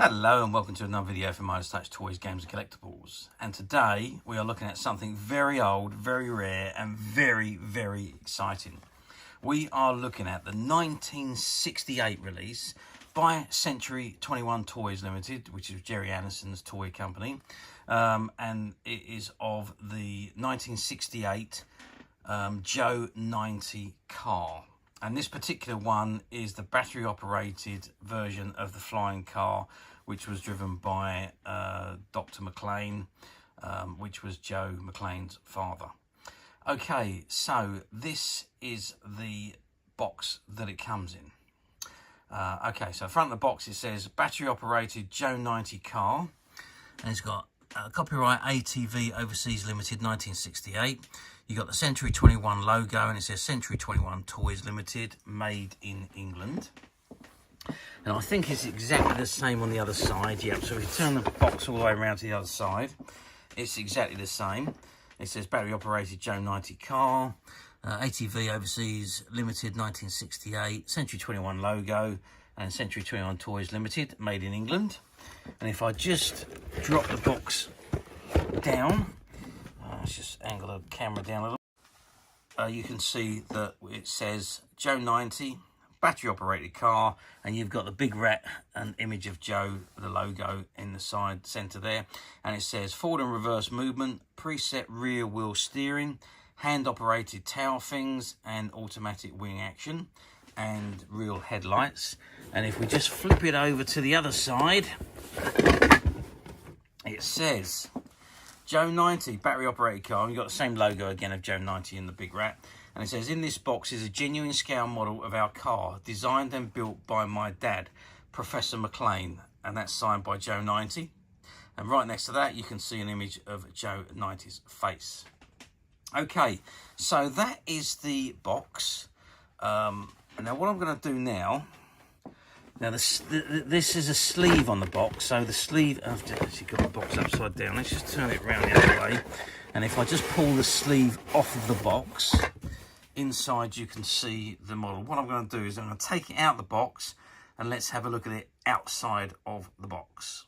Hello and welcome to another video from Midas Touch Toys, Games and Collectibles. And today we are looking at something very old, very rare and very, very exciting. We are looking at the 1968 release by Century 21 Toys Limited, which is Gerry Anderson's toy company. And it is of the 1968 Joe 90 car. And this particular one is the battery operated version of the flying car, which was driven by Dr. McClain, which was Joe McClain's father. Okay, so this is the box that it comes in. Okay, so front of the box it says battery operated Joe 90 car, and it's got copyright ATV Overseas Limited 1968. You got the Century 21 logo, and it says Century 21 Toys Limited, made in England. And I think it's exactly the same on the other side. Yep, so if you turn the box all the way around to the other side, it's exactly the same. It says battery operated Joe 90 car, ATV Overseas Limited 1968, Century 21 logo, and Century 21 Toys Limited, made in England. And if I just drop the box down, let's just angle the camera down a little. You can see that it says Joe 90, battery operated car, and you've got the big rat and image of Joe, the logo in the side center there. And it says forward and reverse movement, preset rear wheel steering, hand operated tower things, and automatic wing action, and real headlights. And if we just flip it over to the other side, it says Joe 90 battery operated car, and you've got the same logo again of Joe 90 and the big rat. And it says, in this box is a genuine scale model of our car, designed and built by my dad, Professor McClain, and that's signed by Joe 90. And right next to that you can see an image of Joe 90's face. Okay, so that is the box. Now what I'm going to do now, this is a sleeve on the box, so the sleeve, I've actually got the box upside down. Let's just turn it around the other way, and if I just pull the sleeve off of the box, inside you can see the model. What I'm going to do is I'm going to take it out of the box, and let's have a look at it outside of the box.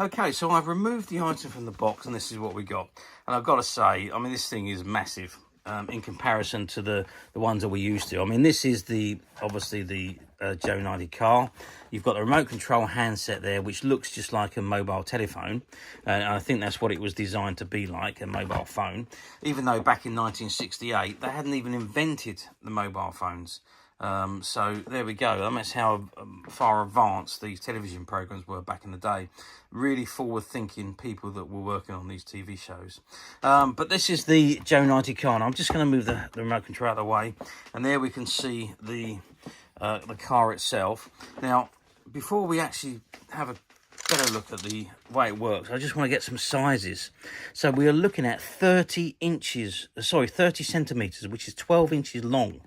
Okay, so I've removed the item from the box, and this is what we got. And I've got to say, I mean, this thing is massive. In comparison to the ones that we used to. I mean, this is obviously the Joe 90 car. You've got the remote control handset there, which looks just like a mobile telephone. And I think that's what it was designed to be like, a mobile phone. Even though back in 1968, they hadn't even invented the mobile phones. So there we go. That's how far advanced these television programs were back in the day. Really forward-thinking people that were working on these TV shows. But this is the Joe 90 car, and I'm just going to move the remote control out of the way, and there we can see the car itself. Now, before we actually have a better look at the way it works, I just want to get some sizes. So we are looking at 30 centimeters, which is 12 inches long.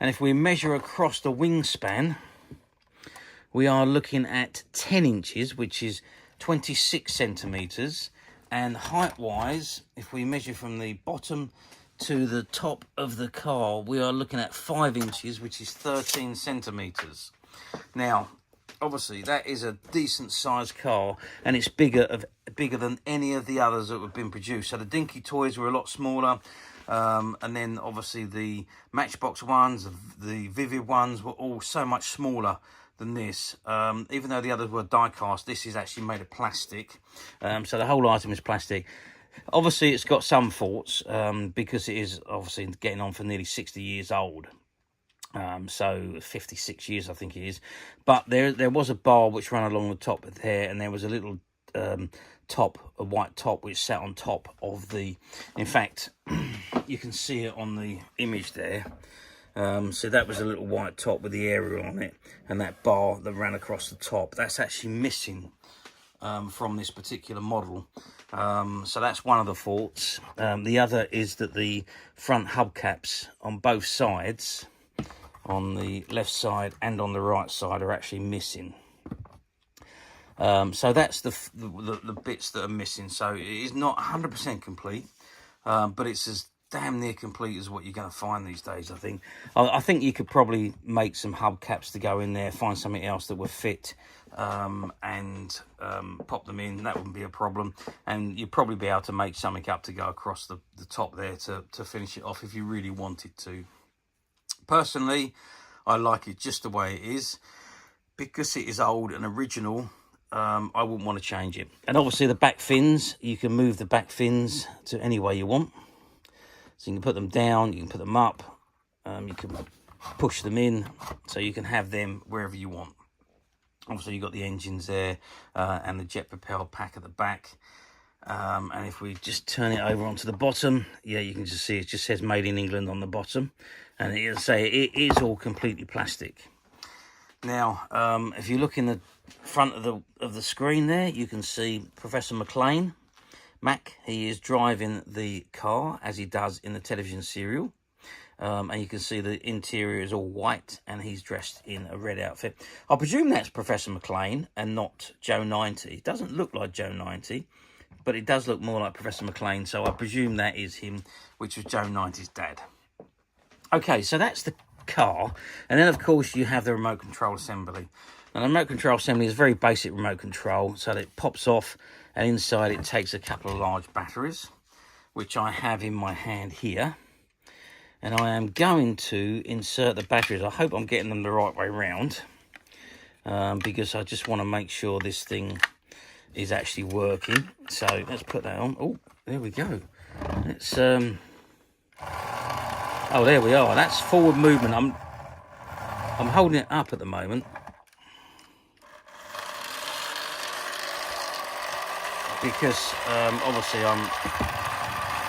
And if we measure across the wingspan, we are looking at 10 inches, which is 26 centimeters. And height-wise, if we measure from the bottom to the top of the car, we are looking at 5 inches, which is 13 centimeters. Now, obviously, that is a decent-sized car, and it's bigger than any of the others that have been produced. So the Dinky toys were a lot smaller. And then obviously the Matchbox ones, the Vivid ones were all so much smaller than this. Even though the others were die-cast, this is actually made of plastic. So the whole item is plastic. Obviously it's got some faults because it is obviously getting on for nearly 60 years old. So 56 years I think it is. But there was a bar which ran along the top of there, and there was a little a white top which sat on top of the, in fact you can see it on the image there. So that was a little white top with the area on it, and that bar that ran across the top, that's actually missing from this particular model. So that's one of the faults. The other is that the front hubcaps on both sides, on the left side and on the right side, are actually missing. So that's the bits that are missing. So it is not 100% complete, but it's as damn near complete as what you're going to find these days, I think. I think you could probably make some hubcaps to go in there, find something else that would fit, and pop them in. That wouldn't be a problem. And you'd probably be able to make something up to go across the top there to finish it off if you really wanted to. Personally, I like it just the way it is. Because it is old and original, I wouldn't want to change it. And obviously the back fins, you can move the back fins to any way you want. So you can put them down, you can put them up, you can push them in, so you can have them wherever you want. Obviously you've got the engines there and the jet propelled pack at the back. And if we just turn it over onto the bottom, yeah, you can just see it just says Made in England on the bottom. And it'll say it is all completely plastic. Now, if you look in the front of the screen there, you can see Professor McClain. Mac, he is driving the car as he does in the television serial. And you can see the interior is all white and he's dressed in a red outfit. I presume that's Professor McClain and not Joe 90. It doesn't look like Joe 90, but it does look more like Professor McClain. So I presume that is him, which was Joe 90's dad. Okay, so that's the car. And then, of course, you have the remote control assembly. Now, the remote control assembly is very basic remote control, so that it pops off, and inside it takes a couple of large batteries, which I have in my hand here. And I am going to insert the batteries. I hope I'm getting them the right way round, because I just want to make sure this thing is actually working. So let's put that on. Oh, there we go. Let's oh, there we are. That's forward movement. I'm holding it up at the moment because obviously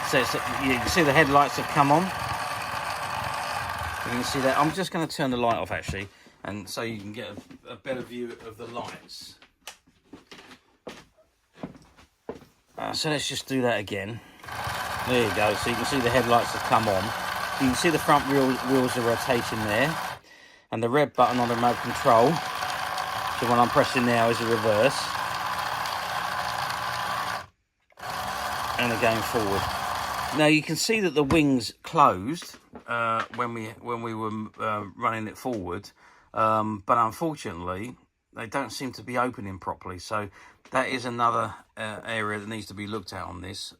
so you can see the headlights have come on. You can see that. I'm just going to turn the light off actually, and so you can get a better view of the lights. So let's just do that again. There you go. So you can see the headlights have come on. You can see the front wheels are rotating there, and the red button on the remote control, so when I'm pressing now, is the reverse, and they're going forward. Now you can see that the wings closed when we were running it forward, but unfortunately they don't seem to be opening properly. So that is another area that needs to be looked at on this.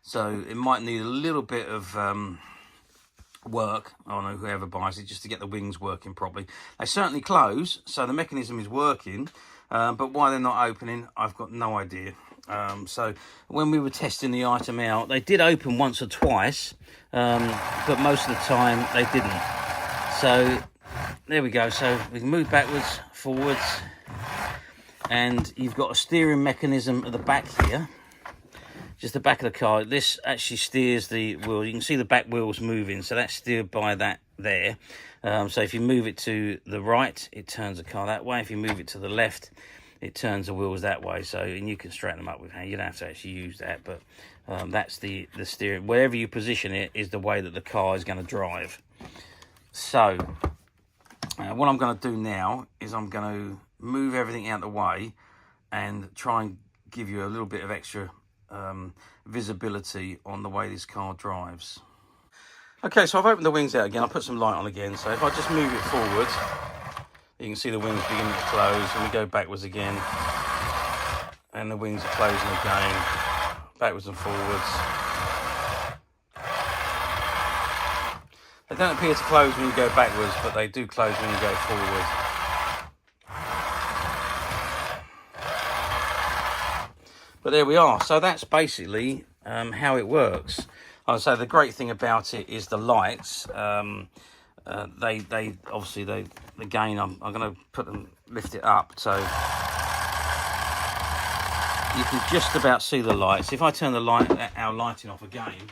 So it might need a little bit of work, I don't know, whoever buys it, just to get the wings working properly. They certainly close, so the mechanism is working, but why they're not opening, I've got no idea. So when we were testing the item out, they did open once or twice, but most of the time they didn't. So there we go. So we can move backwards, forwards, and you've got a steering mechanism at the back here. Just the back of the car. This actually steers the wheel. You can see the back wheels moving, so that's steered by that there. So if you move it to the right, it turns the car that way. If you move it to the left, it turns the wheels that way. So, and you can straighten them up with hand. You don't have to actually use that, but that's the steering. Wherever you position it is the way that the car is going to drive. So what I'm going to do now is I'm going to move everything out of the way and try and give you a little bit of extra visibility on the way this car drives. Okay, so I've opened the wings out again. I'll put some light on again. So if I just move it forward, you can see the wings beginning to close, and we go backwards again, and the wings are closing again, backwards and forwards. They don't appear to close when you go backwards, but they do close when you go forward. But there we are. So that's basically how it works. I'd say the great thing about it is the lights. They obviously again I'm going to lift it up so you can just about see the lights. If I turn our lighting off again,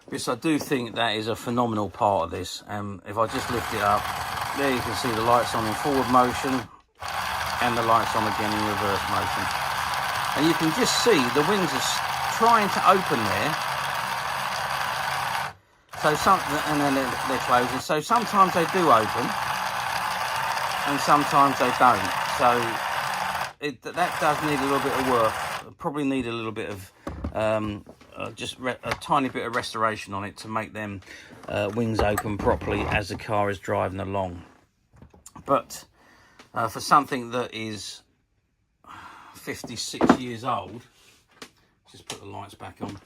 because I do think that is a phenomenal part of this. If I just lift it up, there you can see the lights on in forward motion and the lights on again in reverse motion. And you can just see the wings are trying to open there. So and then they're closing. So sometimes they do open, and sometimes they don't. So that does need a little bit of work. Probably need a little bit of just a tiny bit of restoration on it to make them wings open properly as the car is driving along. But for something that is 56 years old, just put the lights back on.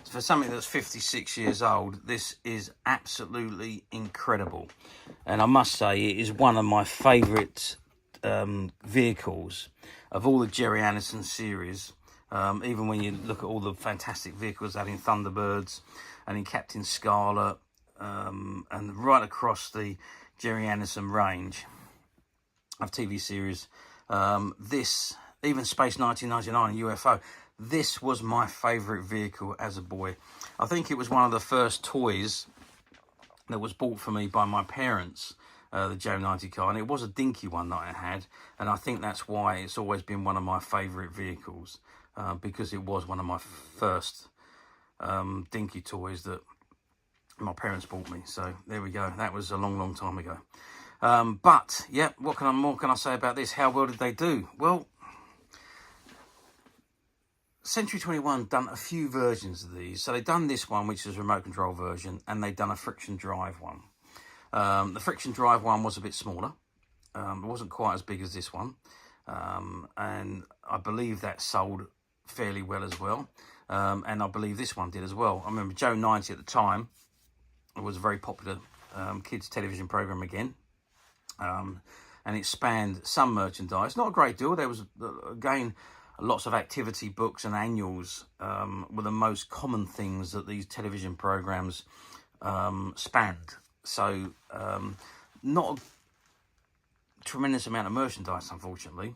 For something that's 56 years old, this is absolutely incredible. And I must say, it is one of my favourite vehicles of all the Gerry Anderson series. Even when you look at all the fantastic vehicles that in Thunderbirds and in Captain Scarlet, and right across the Gerry Anderson range of TV series, this, even Space 1999 and UFO, this was my favourite vehicle as a boy. I think it was one of the first toys that was bought for me by my parents, the Joe 90 car, and it was a dinky one that I had, and I think that's why it's always been one of my favourite vehicles, because it was one of my first dinky toys that my parents bought me. So there we go. That was a long time ago. But yeah, what more can I say about this? How well did they do? Well, Century 21 done a few versions of these. So they've done this one, which is a remote control version, and they've done a friction drive one. The friction drive one was a bit smaller. It wasn't quite as big as this one. And I believe that sold fairly well as well. And I believe this one did as well. I remember Joe 90 at the time. It was a very popular kids television program again. And it spanned some merchandise. Not a great deal. There was, again, lots of activity books and annuals were the most common things that these television programs spanned. So not a tremendous amount of merchandise, unfortunately.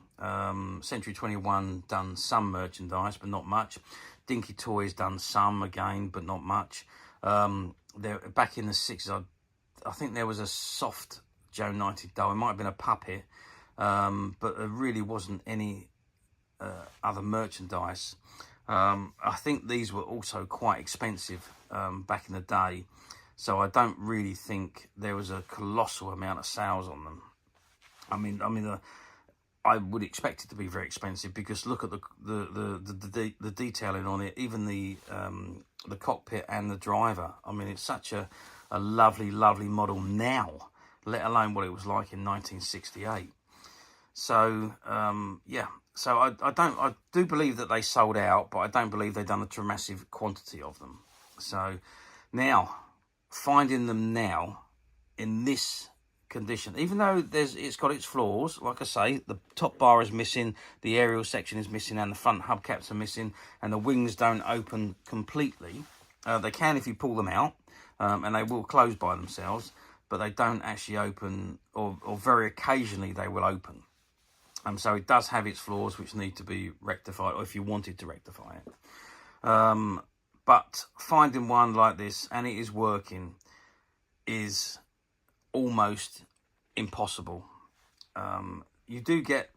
Century 21 done some merchandise, but not much. Dinky Toys done some again, but not much. Back in the 60s, I think there was a soft Joe 90 doll. It might have been a puppet, but there really wasn't any other merchandise. I think these were also quite expensive back in the day, so I don't really think there was a colossal amount of sales on them. I mean, I would expect it to be very expensive, because look at the detailing on it, even the cockpit and the driver. I mean, it's such a lovely model now, let alone what it was like in 1968. So yeah, so I do believe that they sold out, but I don't believe they've done a massive quantity of them. So now, finding them now in this condition, even though it's got its flaws, like I say, the top bar is missing, the aerial section is missing, and the front hubcaps are missing, and the wings don't open completely. They can if you pull them out, and they will close by themselves, but they don't actually open, or very occasionally they will open. So it does have its flaws which need to be rectified, or if you wanted to rectify it. But finding one like this, and it is working, is almost impossible. You do get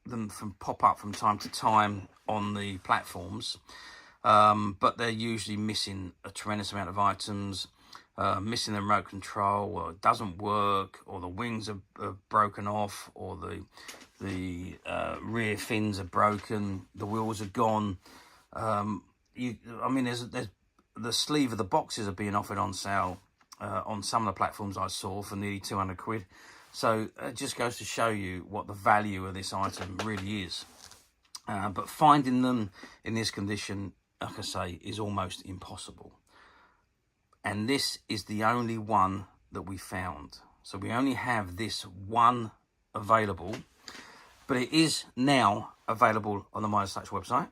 them pop up from time to time on the platforms, but they're usually missing a tremendous amount of items, missing the remote control, or it doesn't work, or the wings are broken off, or the rear fins are broken, the wheels are gone. I mean, there's the sleeve of the boxes are being offered on sale on some of the platforms I saw for nearly 200 quid. So it just goes to show you what the value of this item really is. But finding them in this condition, like I say, is almost impossible. And this is the only one that we found. So we only have this one available, but it is now available on the Midas Touch website,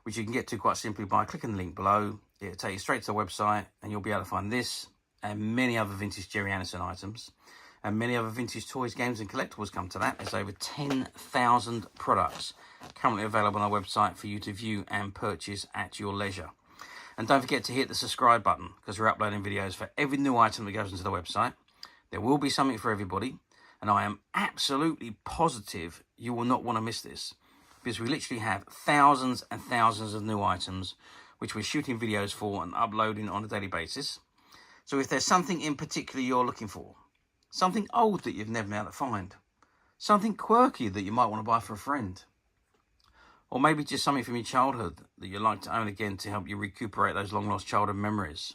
which you can get to quite simply by clicking the link below. It'll take you straight to the website, and you'll be able to find this and many other vintage Gerry Anderson items, and many other vintage toys, games and collectibles come to that. There's over 10,000 products currently available on our website for you to view and purchase at your leisure. And don't forget to hit the subscribe button, because we're uploading videos for every new item that goes into the website. There will be something for everybody, and I am absolutely positive you will not want to miss this, because we literally have thousands and thousands of new items which we're shooting videos for and uploading on a daily basis. So if there's something in particular you're looking for, something old that you've never been able to find, something quirky that you might want to buy for a friend, or maybe just something from your childhood that you'd like to own again to help you recuperate those long-lost childhood memories.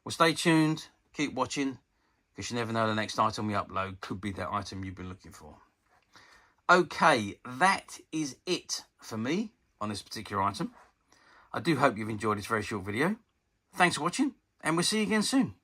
Well, stay tuned, keep watching, because you never know, the next item we upload could be that item you've been looking for. Okay, that is it for me on this particular item. I do hope you've enjoyed this very short video. Thanks for watching, and we'll see you again soon.